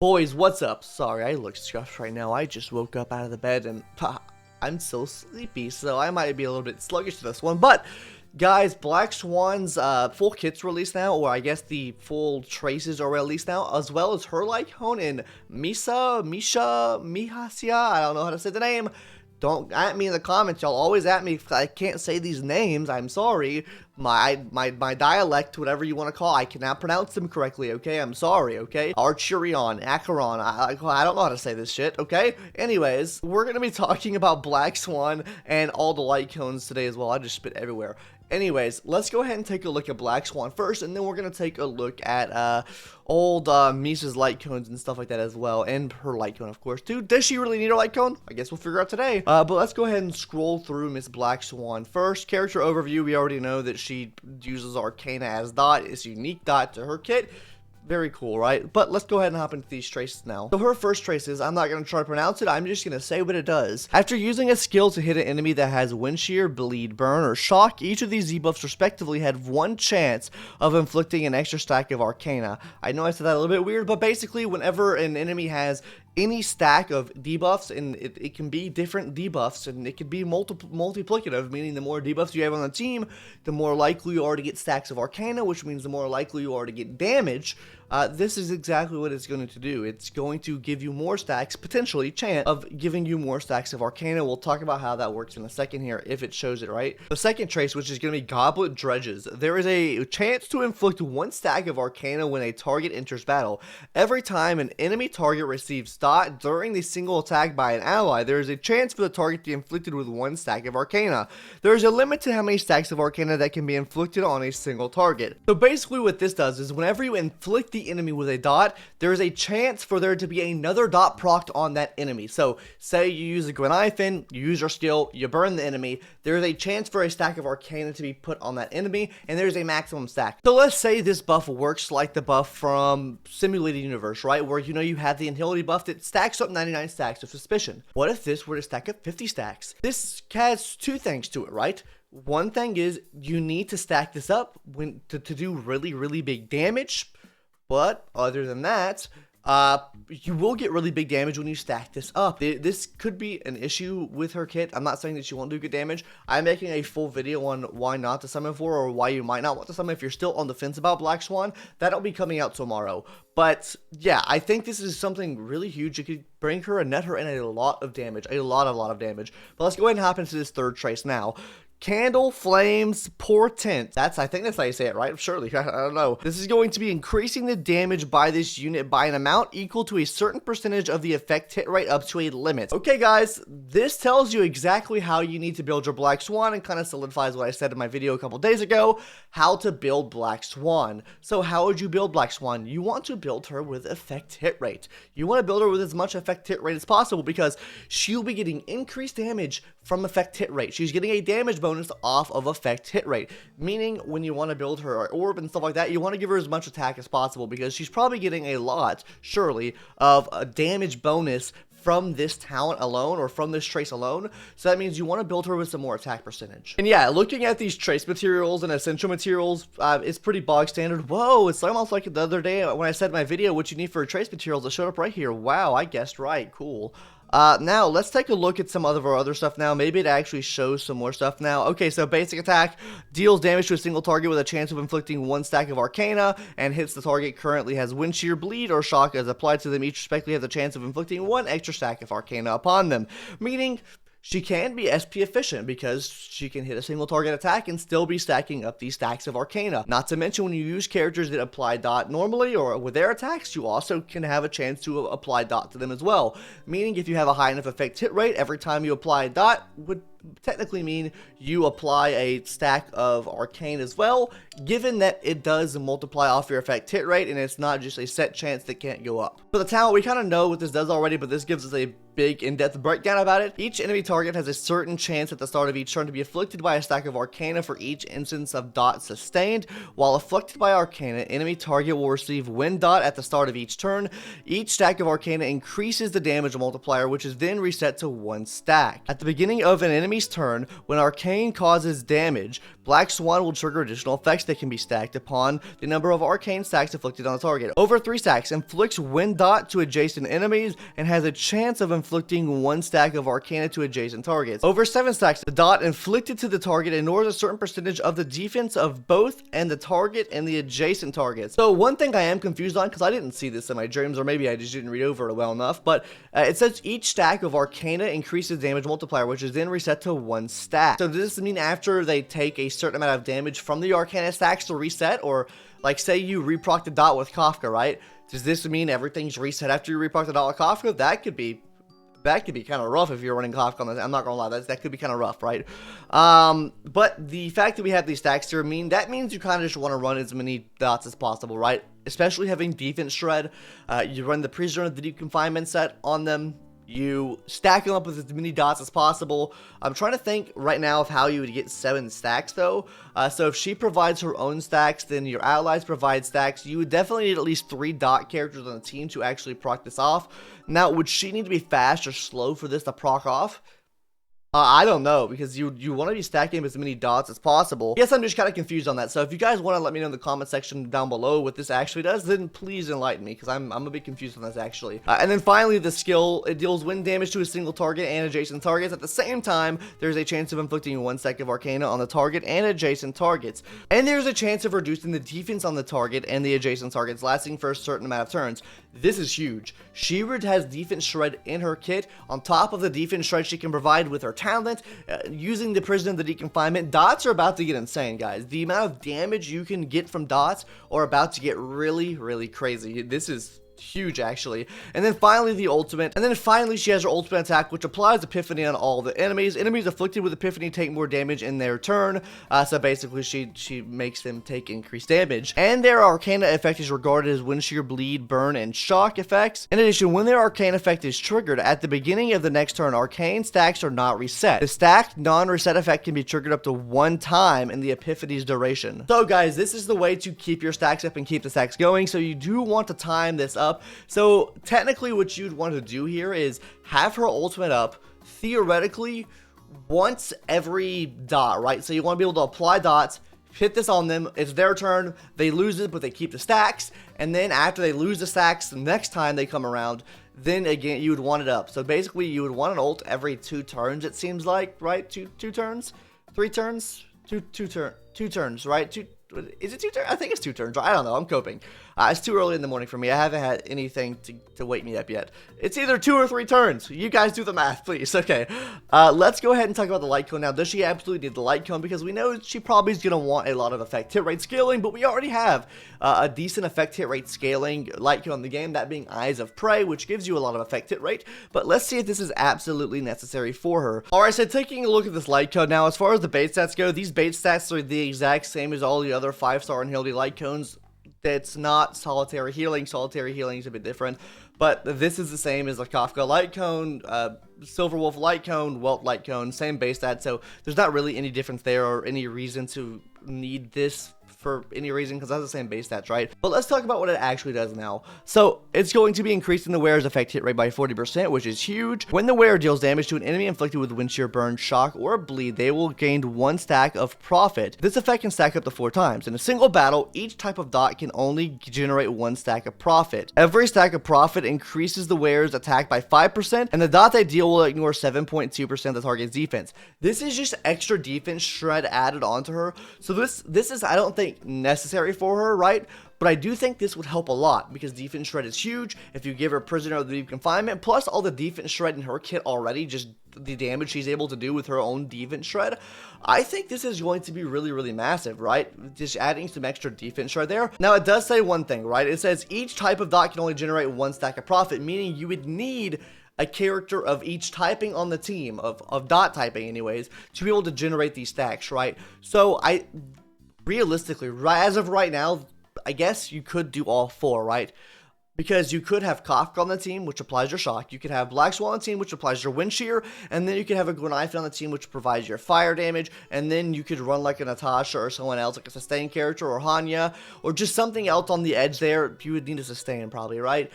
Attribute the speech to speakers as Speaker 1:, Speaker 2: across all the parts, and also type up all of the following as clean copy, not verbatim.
Speaker 1: Boys, what's up? Sorry, I look scuffed right now. I just woke up out of the bed and I'm so sleepy, so I might be a little bit sluggish to this one. But, guys, Black Swan's full kit's released now, or I guess the full traces are released now, as well as her light cone and Misha, I don't know how to say the name. Don't at me in the comments. Y'all always at me if I can't say these names. I'm sorry. My dialect, whatever you want to call, I cannot pronounce them correctly, okay? I'm sorry, okay? Archurion, Acheron, I don't know how to say this shit, okay? Anyways, we're going to be talking about Black Swan and all the light cones today as well. I just spit everywhere. Anyways, let's go ahead and take a look at Black Swan first, and then we're going to take a look at old Misha's light cones and stuff like that as well, and her light cone, of course, too. Does she really need a light cone? I guess we'll figure out today. But let's go ahead and scroll through Miss Black Swan first. Character overview, we already know that she uses Arcana as dot. It's unique dot to her kit. Very cool, right? But let's go ahead and hop into these traces now. So her first traces, I'm not going to try to pronounce it, I'm just going to say what it does. After using a skill to hit an enemy that has wind shear, bleed, burn, or shock, each of these debuffs respectively had one chance of inflicting an extra stack of Arcana. I know I said that a little bit weird, but basically whenever an enemy has any stack of debuffs, and it can be different debuffs, and it can be multiplicative, meaning the more debuffs you have on the team, the more likely you are to get stacks of Arcana, which means the more likely you are to get damage. This is exactly what it's going to do. It's going to give you more stacks, potentially chance of giving you more stacks of Arcana. We'll talk about how that works in a second here, if it shows it right. The second trace, which is going to be Goblet Dredges. There is a chance to inflict one stack of Arcana when a target enters battle. Every time an enemy target receives dot during the single attack by an ally, there is a chance for the target to be inflicted with one stack of Arcana. There is a limit to how many stacks of Arcana that can be inflicted on a single target. So basically what this does is whenever you inflict the enemy with a dot, there is a chance for there to be another dot procced on that enemy. So say you use a Greniphin, you use your skill, you burn the enemy, there is a chance for a stack of Arcana to be put on that enemy, and there's a maximum stack. So let's say this buff works like the buff from Simulated Universe, right? Where you have the Inhility buff that stacks up 99 stacks of Suspicion. What if this were to stack up 50 stacks? This has two things to it, right? One thing is you need to stack this up to do really big damage. But other than that, you will get really big damage when you stack this up. This could be an issue with her kit. I'm not saying that she won't do good damage. I'm making a full video on why not to summon for, or why you might not want to summon if you're still on the fence about Black Swan. That'll be coming out tomorrow. But yeah, I think this is something really huge. You could bring her and net her in a lot of damage, a lot of damage. But let's go ahead and hop into this third trace now. Candle Flames Portent. I think that's how you say it, right? Surely, I don't know. This is going to be increasing the damage by this unit by an amount equal to a certain percentage of the effect hit rate up to a limit. Okay, guys, this tells you exactly how you need to build your Black Swan and kind of solidifies what I said in my video a couple days ago, how to build Black Swan. So how would you build Black Swan? You want to build her with effect hit rate. You want to build her with as much effect hit rate as possible because she'll be getting increased damage from effect hit rate. She's getting a damage bonus off of effect hit rate, meaning when you want to build her orb and stuff like that, you want to give her as much attack as possible because she's probably getting a lot, surely, of a damage bonus from this talent alone, or from this trace alone. So that means you want to build her with some more attack percentage. And yeah, looking at these trace materials and essential materials, it's pretty bog standard. Whoa, it's almost like the other day when I said in my video what you need for trace materials, it showed up right here. Wow, I guessed right. Cool. Now let's take a look at some of our other stuff now. Maybe it actually shows some more stuff now. Okay, so basic attack deals damage to a single target with a chance of inflicting one stack of Arcana, and hits the target currently has wind shear, bleed, or shock as applied to them. Each respectively has a chance of inflicting one extra stack of Arcana upon them, meaning she can be SP efficient because she can hit a single target attack and still be stacking up these stacks of Arcana. Not to mention when you use characters that apply dot normally or with their attacks, you also can have a chance to apply dot to them as well. Meaning if you have a high enough effect hit rate, every time you apply a dot would technically mean you apply a stack of Arcane as well, given that it does multiply off your effect hit rate and it's not just a set chance that can't go up. For the talent, we kind of know what this does already, but this gives us a big in-depth breakdown about it. Each enemy target has a certain chance at the start of each turn to be afflicted by a stack of Arcana for each instance of dot sustained. While afflicted by Arcana, enemy target will receive wind dot at the start of each turn. Each stack of Arcana increases the damage multiplier, which is then reset to one stack. At the beginning of an enemy enemy's turn, when Arcane causes damage, Black Swan will trigger additional effects that can be stacked upon the number of arcane stacks inflicted on the target. Over 3 stacks, inflicts wind dot to adjacent enemies and has a chance of inflicting 1 stack of arcana to adjacent targets. Over 7 stacks, the dot inflicted to the target ignores a certain percentage of the defense of both and the target and the adjacent targets. So one thing I am confused on, because I didn't see this in my dreams, or maybe I just didn't read over it well enough, but it says each stack of arcana increases damage multiplier, which is then reset to 1 stack. So does this mean after they take a certain amount of damage from the arcana stacks to reset? Or like say you reproc the dot with Kafka, right? Does this mean everything's reset after you reproc the dot with Kafka? That could be kind of rough if you're running Kafka on this. I'm not gonna lie, that could be kind of rough, right? But the fact that we have these stacks here that means you kind of just want to run as many dots as possible, right? Especially having defense shred. You run the prisoner of the deep confinement set on them. You stack them up with as many dots as possible. I'm trying to think right now of how you would get 7 stacks though. So if she provides her own stacks, then your allies provide stacks. You would definitely need at least 3 dot characters on the team to actually proc this off. Now, would she need to be fast or slow for this to proc off? I don't know, because you want to be stacking as many dots as possible. Yes, I'm just kind of confused on that. So if you guys want to let me know in the comment section down below what this actually does, then please enlighten me, because I'm a bit confused on this actually. And then finally, the skill, it deals wind damage to a single target and adjacent targets. At the same time, there's a chance of inflicting 1 stack of arcana on the target and adjacent targets. And there's a chance of reducing the defense on the target and the adjacent targets, lasting for a certain amount of turns. This is huge. She has defense shred in her kit, on top of the defense shred she can provide with her talent, using the prisoner of the deep confinement. Dots are about to get insane, guys. The amount of damage you can get from dots are about to get really, really crazy. This is huge actually. And then finally the ultimate, and then finally she has her ultimate attack, which applies Epiphany on all the enemies. Enemies afflicted with Epiphany take more damage in their turn. So basically she makes them take increased damage. And their arcana effect is regarded as wind shear, bleed, burn, and shock effects. In addition, when their arcane effect is triggered at the beginning of the next turn, arcane stacks are not reset. The stacked non-reset effect can be triggered up to 1 time in the Epiphany's duration. So guys, this is the way to keep your stacks up and keep the stacks going. So you do want to time this up. So technically what you'd want to do here is have her ultimate up theoretically once every dot, right? So you want to be able to apply dots, hit this on them, it's their turn, they lose it, but they keep the stacks, and then after they lose the stacks, the next time they come around, then again you would want it up. So basically you would want an ult every 2 turns, it seems like, right? Two turns? 3 turns? Two turns, right? Is it 2 turns? I think it's 2 turns. I don't know. I'm coping. It's too early in the morning for me. I haven't had anything to wake me up yet. It's either 2 or 3 turns. You guys do the math, please. Okay. Let's go ahead and talk about the light cone now. Does she absolutely need the light cone? Because we know she probably is going to want a lot of effect hit rate scaling, but we already have a decent effect hit rate scaling light cone in the game, that being Eyes of Prey, which gives you a lot of effect hit rate. But let's see if this is absolutely necessary for her. Alright, so taking a look at this light cone now, as far as the bait stats go, these bait stats are the exact same as all the other 5-star unhealthy light cones. That's not solitary healing. Solitary healing is a bit different, but this is the same as a Kafka light cone, Silver Wolf light cone, Welt light cone, same base stat, so there's not really any difference there or any reason to need this for any reason, because that's the same base stats, right? But let's talk about what it actually does now. So it's going to be increasing the wearer's effect hit rate by 40%, which is huge. When the wearer deals damage to an enemy inflicted with wind shear, burn, shock, or bleed, they will gain 1 stack of profit. This effect can stack up to 4 times. In a single battle, each type of dot can only generate 1 stack of profit. Every stack of profit increases the wearer's attack by 5%, and the dot they deal will ignore 7.2% of the target's defense. This is just extra defense shred added onto her. So this is, I don't think, necessary for her, right? But I do think this would help a lot, because defense shred is huge. If you give her prisoner of the deep confinement, plus all the defense shred in her kit already, just the damage she's able to do with her own defense shred, I think this is going to be really, really massive, right? Just adding some extra defense shred there. Now, it does say one thing, right? It says each type of dot can only generate 1 stack of profit, meaning you would need a character of each typing on the team, of dot typing anyways, to be able to generate these stacks, right? So realistically, as of right now, I guess you could do all 4, right? Because you could have Kafka on the team, which applies your shock. You could have Black Swan on the team, which applies your wind shear. And then you could have a Gwenaifen on the team, which provides your fire damage. And then you could run like a Natasha or someone else, like a sustain character or Hanya, or just something else on the edge there. You would need a sustain probably, right?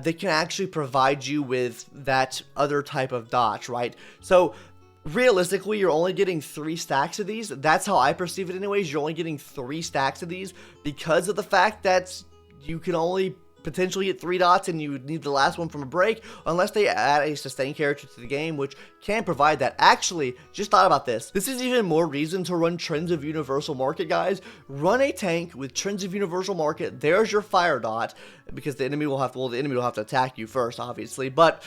Speaker 1: They can actually provide you with that other type of dodge, right? So realistically, you're only getting 3 stacks of these. That's how I perceive it anyways. You're only getting 3 stacks of these because of the fact that you can only potentially get 3 dots and you need the last one from a break, unless they add a sustained character to the game, which can provide that. Actually, just thought about this. This is even more reason to run Trends of Universal Market, guys. Run a tank with Trends of Universal Market. There's your fire dot, because the enemy will have to, well, the enemy will have to attack you first, obviously, but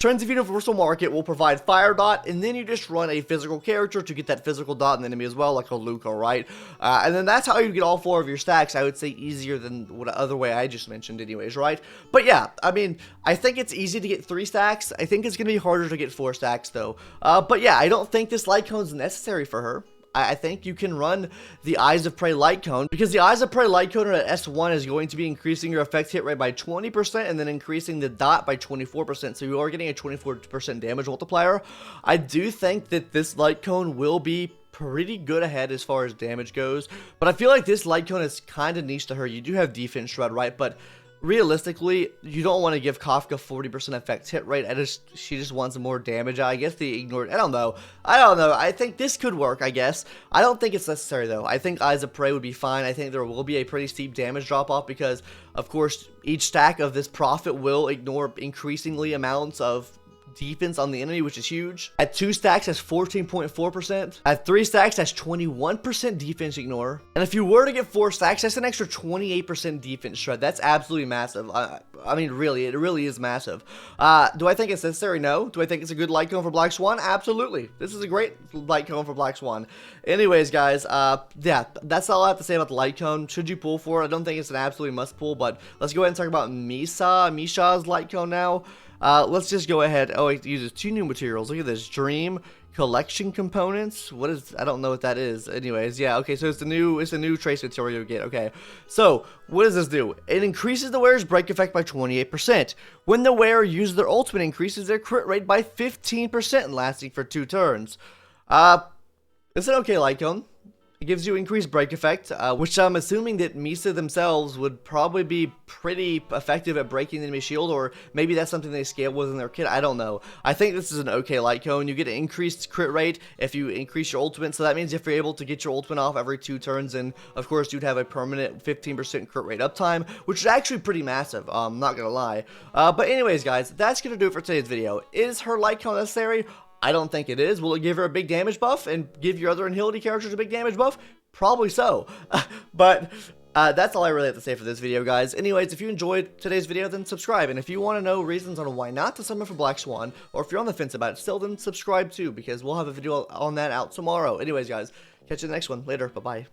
Speaker 1: Trends of Universal Market will provide fire dot, and then you just run a physical character to get that physical dot in the enemy as well, like a Luca, right? And then that's how you get all 4 of your stacks. I would say easier than what other way I just mentioned anyways, right? But yeah, I mean, I think it's easy to get 3 stacks. I think it's going to be harder to get 4 stacks, though. But yeah, I don't think this light cone is necessary for her. I think you can run the Eyes of Prey light cone, because the Eyes of Prey light cone at S1 is going to be increasing your effect hit rate by 20% and then increasing the dot by 24%, so you are getting a 24% damage multiplier. I do think that this light cone will be pretty good ahead as far as damage goes, but I feel like this light cone is kind of niche to her. You do have defense shred, right? But realistically, you don't want to give Kafka 40% effect hit rate. She just wants more damage. I guess they ignored. I don't know. I think this could work, I guess. I don't think it's necessary, though. I think Eyes of Prey would be fine. I think there will be a pretty steep damage drop-off because, of course, each stack of this Prophet will ignore increasingly amounts of defense on the enemy, which is huge. At 2 stacks, that's 14.4%. At 3 stacks, that's 21% defense ignore. And if you were to get 4 stacks, that's an extra 28% defense shred. That's absolutely massive. I mean, really, it really is massive. Do I think it's necessary? No. Do I think it's a good light cone for Black Swan? Absolutely. This is a great light cone for Black Swan. Anyways, guys, yeah, that's all I have to say about the light cone. Should you pull for it? I don't think it's an absolutely must pull, but let's go ahead and talk about Misha's light cone now. Let's just go ahead. Oh, it uses 2 new materials. Look at this. Dream collection components. What is, I don't know what that is. Anyways, yeah, okay, so it's a new trace material you get. Okay, so what does this do? It increases the wearer's break effect by 28%. When the wearer uses their ultimate, increases their crit rate by 15% and lasting for 2 turns. It's an okay light cone. It gives you increased break effect, which I'm assuming that Misa themselves would probably be pretty effective at breaking the enemy shield, or maybe that's something they scale with in their kit. I don't know. I think this is an okay light cone. You get an increased crit rate if you increase your ultimate, so that means if you're able to get your ultimate off every 2 turns, and of course you'd have a permanent 15% crit rate uptime, which is actually pretty massive, I'm not gonna lie. But anyways, guys, that's gonna do it for today's video. Is her light cone necessary? I don't think it is. Will it give her a big damage buff and give your other Anhility characters a big damage buff? Probably so. But that's all I really have to say for this video, guys. Anyways, if you enjoyed today's video, then subscribe. And if you want to know reasons on why not to summon for Black Swan, or if you're on the fence about it still, then subscribe too, because we'll have a video on that out tomorrow. Anyways, guys, catch you in the next one. Later. Bye-bye.